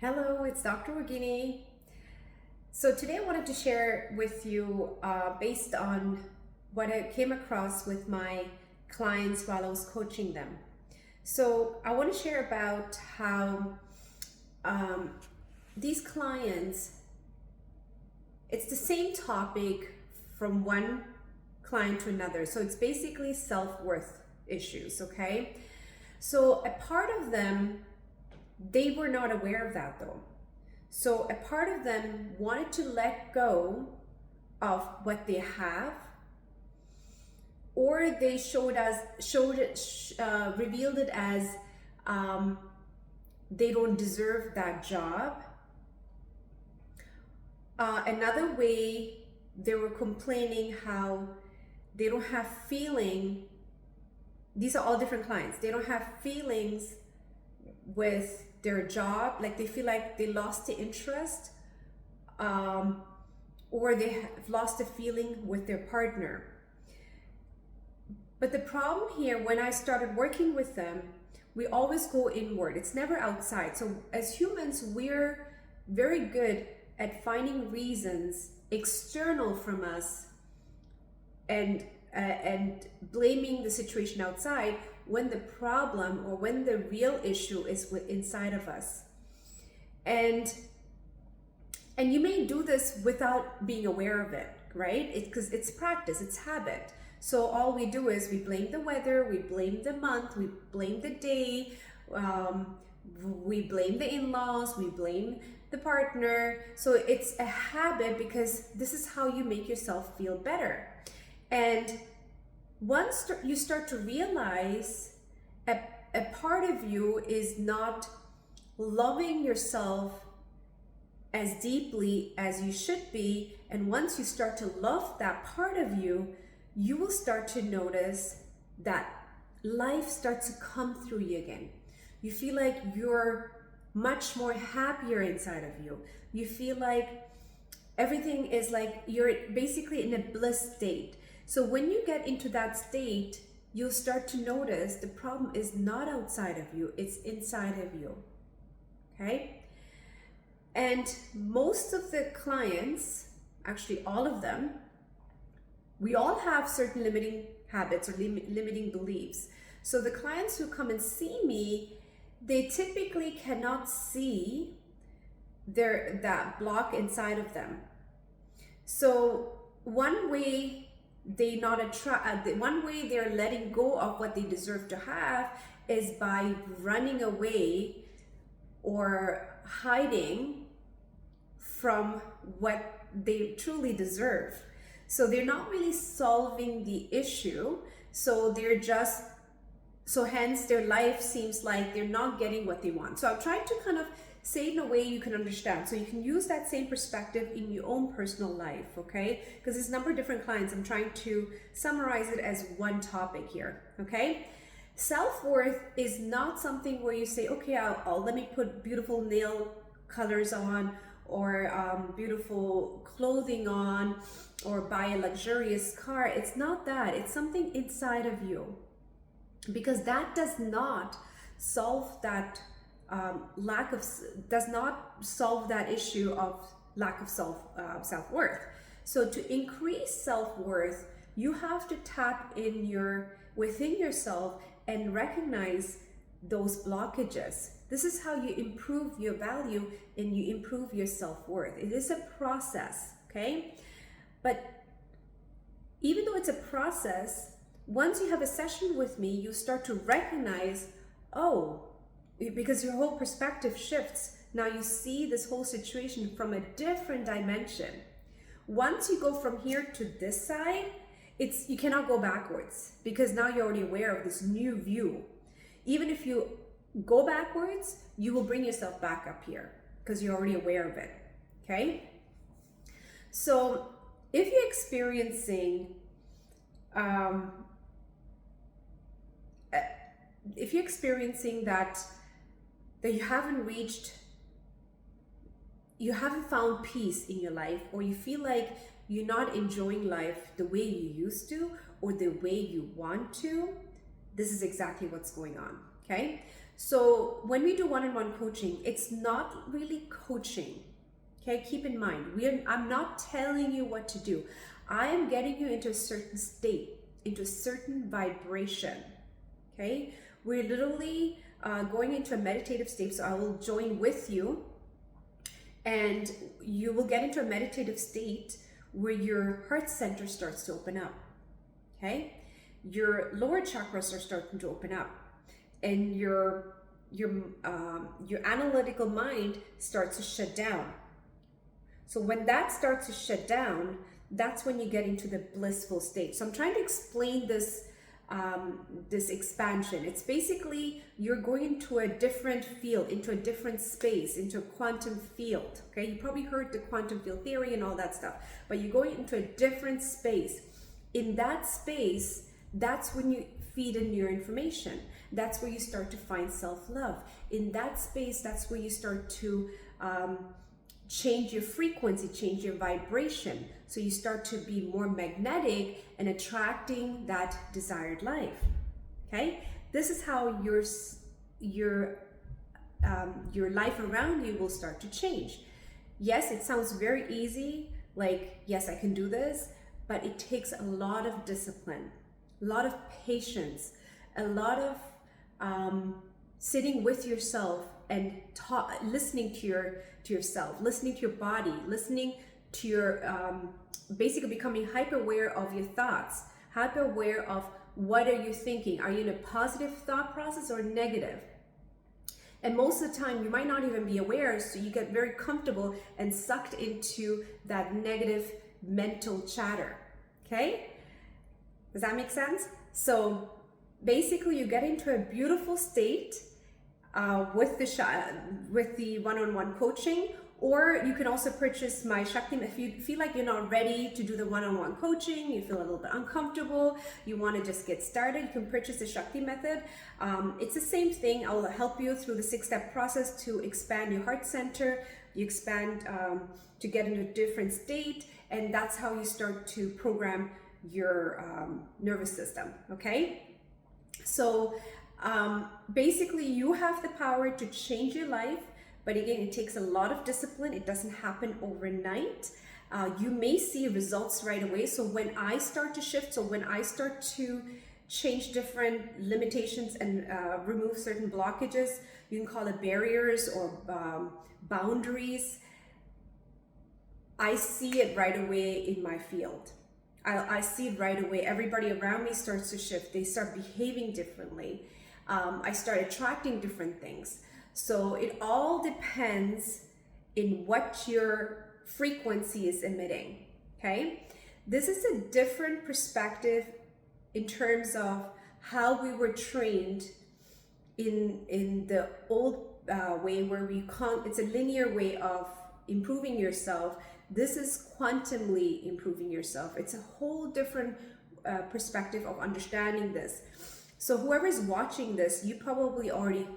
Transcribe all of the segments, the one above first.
Hello, it's Dr. Rogini. So today I wanted to share with you based on what I came across with my clients while I was coaching them. So I want to share about how these clients, it's the same topic from one client to another. So it's basically self-worth issues, okay? So a part of them, they were not aware of that though. So a part of them wanted to let go of what they have, or they revealed it as they don't deserve that job. Another way, they were complaining how they don't have feeling. These are all different clients. They don't have feelings with their job, like they feel like they lost the interest, or they have lost the feeling with their partner. But the problem here, when I started working with them, we always go inward. It's never outside. So as humans, we're very good at finding reasons external from us and blaming the situation outside, when the problem or when the real issue is inside of us. And you may do this without being aware of it, right? Because it's practice, it's habit. So all we do is we blame the weather, we blame the month, we blame the day, we blame the in-laws, we blame the partner. So it's a habit because this is how you make yourself feel better. And once you start to realize a part of you is not loving yourself as deeply as you should be, and once you start to love that part of you, you will start to notice that life starts to come through you again. You feel like you're much more happier inside of you. You feel like everything is like you're basically in a bliss state. So when you get into that state, you'll start to notice the problem is not outside of you, it's inside of you, okay? And most of the clients, actually all of them, we all have certain limiting habits or limiting beliefs. So the clients who come and see me, they typically cannot see that block inside of them. So one way one way they're letting go of what they deserve to have is by running away or hiding from what they truly deserve. So they're not really solving the issue. So hence their life seems like they're not getting what they want. So I'm trying to kind of say it in a way you can understand, so you can use that same perspective in your own personal life, okay? Because there's a number of different clients. I'm trying to summarize it as one topic here, okay? Self-worth is not something where you say, okay, I'll let me put beautiful nail colors on, or beautiful clothing on, or buy a luxurious car. It's not that. It's something inside of you, because that does not solve that does not solve that issue of lack of self-worth. So to increase self-worth, you have to tap in within yourself and recognize those blockages. This is how you improve your value and you improve your self-worth. It is a process, okay? But even though it's a process, once you have a session with me, you start to recognize, oh, because your whole perspective shifts. Now you see this whole situation from a different dimension. Once you go from here to this side, you cannot go backwards, because now you're already aware of this new view. Even if you go backwards, you will bring yourself back up here because you're already aware of it, okay? So if you're experiencing that you haven't found peace in your life, or you feel like you're not enjoying life the way you used to or the way you want to, this is exactly what's going on, okay? So when we do one-on-one coaching, it's not really coaching. Okay, keep in mind, I'm not telling you what to do. I am getting you into a certain state, into a certain vibration. Okay, we're literally going into a meditative state. So I will join with you, and you will get into a meditative state where your heart center starts to open up. Okay, your lower chakras are starting to open up, and your analytical mind starts to shut down. So when that starts to shut down, that's when you get into the blissful state. So I'm trying to explain this this expansion. It's basically you're going into a different field, into a different space, into a quantum field. Okay, you probably heard the quantum field theory and all that stuff, but you're going into a different space. In that space, that's when you feed in your information. That's where you start to find self-love. In that space, that's where you start to change your frequency, change your vibration. So you start to be more magnetic and attracting that desired life. Okay, this is how your life around you will start to change. Yes, it sounds very easy, like, yes, I can do this, but it takes a lot of discipline, a lot of patience, a lot of sitting with yourself and listening to yourself, listening to your body, listening to your basically becoming hyper aware of your thoughts, hyper aware of what are you thinking. Are you in a positive thought process or negative? And most of the time you might not even be aware, so you get very comfortable and sucked into that negative mental chatter. Okay, does that make sense? So basically you get into a beautiful state with the one-on-one coaching, or you can also purchase my Shakti. If you feel like you're not ready to do the one-on-one coaching, you feel a little bit uncomfortable, you want to just get started, you can purchase the Shakti method. It's the same thing. I'll help you through the 6-step process to expand your heart center, you expand to get into a different state, and that's how you start to program your nervous system. Okay, so basically you have the power to change your life, but again, it takes a lot of discipline. It doesn't happen overnight. You may see results right away. So when I start to shift, so when I start to change different limitations and remove certain blockages, you can call it barriers or boundaries, I see it right away in my field. I see it right away. Everybody around me starts to shift. They start behaving differently. I start attracting different things. So it all depends in what your frequency is emitting. Okay, this is a different perspective in terms of how we were trained in the old way, where it's a linear way of improving yourself. This is quantumly improving yourself. It's a whole different perspective of understanding this. So whoever's watching this, you probably already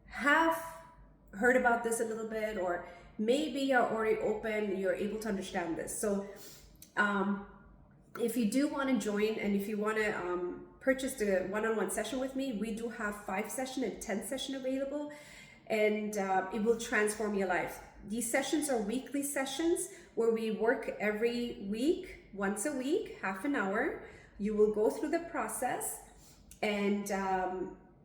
have heard about this a little bit, or maybe you're already open, you're able to understand this. So if you do want to join, and if you want to purchase the one-on-one session with me, we do have 5-session and 10-session available, and it will transform your life. These sessions are weekly sessions where we work every week, once a week, half an hour. You will go through the process and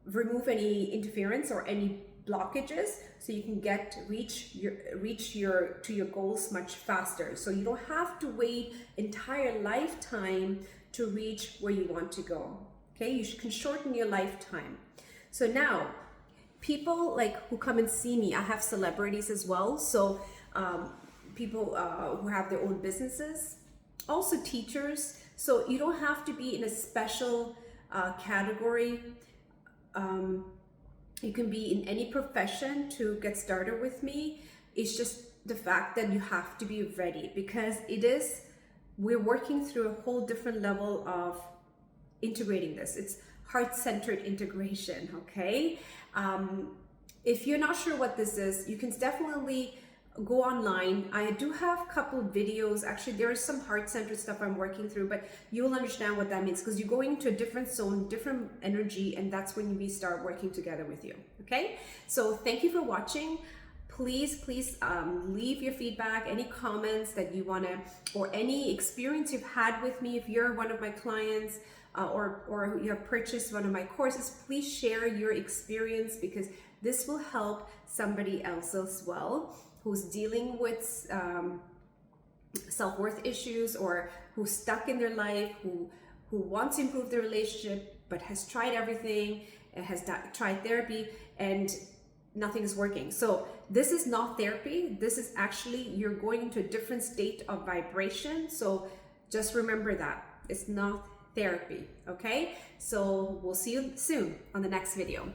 remove any interference or any blockages, so you can reach your goals much faster. So you don't have to wait entire lifetime to reach where you want to go. Okay, you can shorten your lifetime. So now, people like who come and see me, I have celebrities as well. So people who have their own businesses, also teachers. So you don't have to be in a special category. You can be in any profession to get started with me. It's just the fact that you have to be ready, because we're working through a whole different level of integrating this. It's heart-centered integration, okay? If you're not sure what this is, you can definitely go online. I do have a couple videos. Actually, there is some heart-centered stuff I'm working through, but you'll understand what that means, because you're going into a different zone, different energy, and that's when we start working together with you. Okay, so thank you for watching. Please leave your feedback, any comments that you want to, or any experience you've had with me. If you're one of my clients, or you have purchased one of my courses, please share your experience, because this will help somebody else as well who's dealing with self-worth issues, or who's stuck in their life, who wants to improve their relationship but has tried everything, has tried therapy, and nothing is working. So this is not therapy. This is actually, you're going into a different state of vibration. So just remember that it's not therapy. Okay, so we'll see you soon on the next video.